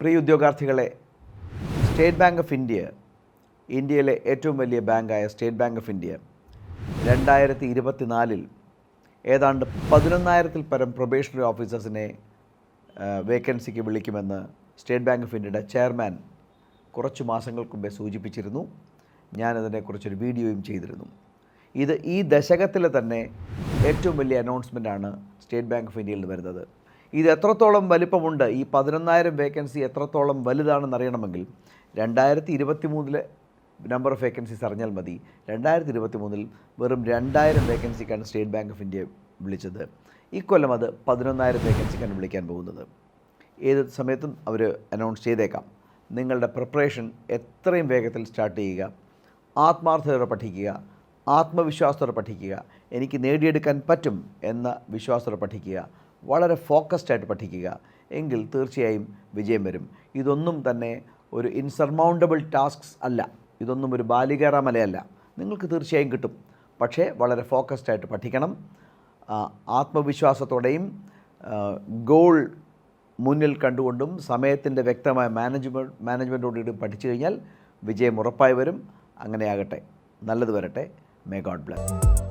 Priya ഉദ്യോഗാർത്ഥികളെ, state bank of ഇന്ത്യയിലെ ഏറ്റവും വലിയ ബാങ്കായ സ്റ്റേറ്റ് ബാങ്ക് ഓഫ് ഇന്ത്യ 2024 ഏതാണ്ട് 11,000-ൽ പരം പ്രൊബേഷണറി ഓഫീസേഴ്സിനെ വേക്കൻസിക്ക് വിളിക്കുമെന്ന് സ്റ്റേറ്റ് ബാങ്ക് ഓഫ് ഇന്ത്യയുടെ ചെയർമാൻ കുറച്ച് മാസങ്ങൾക്ക് മുമ്പേ സൂചിപ്പിച്ചിരുന്നു. ഞാനതിനെക്കുറിച്ചൊരു വീഡിയോയും ചെയ്തിരുന്നു. ഇത് ഈ ദശകത്തിലെ തന്നെ ഏറ്റവും വലിയ അനൗൺസ്മെൻറ്റാണ് സ്റ്റേറ്റ് ബാങ്ക് ഓഫ് ഇന്ത്യയിൽ നിന്ന് വരുന്നത്. ഇത് എത്രത്തോളം വലിപ്പമുണ്ട്, ഈ 11,000 വേക്കൻസി എത്രത്തോളം വലുതാണെന്ന് അറിയണമെങ്കിൽ 2023 നമ്പർ ഓഫ് വേക്കൻസീസ് അറിഞ്ഞാൽ മതി. 2023 വെറും 2,000 വേക്കൻസിക്കാണ് സ്റ്റേറ്റ് ബാങ്ക് ഓഫ് ഇന്ത്യ വിളിച്ചത്. ഇക്കൊല്ലം അത് 11,000 വേക്കൻസിക്കാണ് വിളിക്കാൻ പോകുന്നത്. ഏത് സമയത്തും അവർ അനൗൺസ് ചെയ്തേക്കാം. നിങ്ങളുടെ പ്രിപ്പറേഷൻ എത്രയും വേഗത്തിൽ സ്റ്റാർട്ട് ചെയ്യുക, ആത്മാർത്ഥതയോടെ പഠിക്കുക, ആത്മവിശ്വാസത്തോടെ പഠിക്കുക, എനിക്ക് നേടിയെടുക്കാൻ പറ്റും എന്ന വിശ്വാസത്തോടെ പഠിക്കുക, വളരെ ഫോക്കസ്ഡായിട്ട് പഠിക്കുക. എങ്കിൽ തീർച്ചയായും വിജയം വരും. ഇതൊന്നും തന്നെ ഒരു ഇൻസർമൗണ്ടബിൾ ടാസ്ക്സ് അല്ല, ഇതൊന്നും ഒരു ബാലികേറാമലയല്ല. നിങ്ങൾക്ക് തീർച്ചയായും കിട്ടും. പക്ഷേ വളരെ ഫോക്കസ്ഡായിട്ട് പഠിക്കണം. ആത്മവിശ്വാസത്തോടെയും ഗോൾ മുന്നിൽ കണ്ടുകൊണ്ടും സമയത്തിൻ്റെ വ്യക്തമായ മാനേജ്മെൻറ്റോടുകൂടി പഠിച്ചു കഴിഞ്ഞാൽ വിജയം ഉറപ്പായി വരും. അങ്ങനെയാകട്ടെ. നല്ലത് വരട്ടെ. May God bless.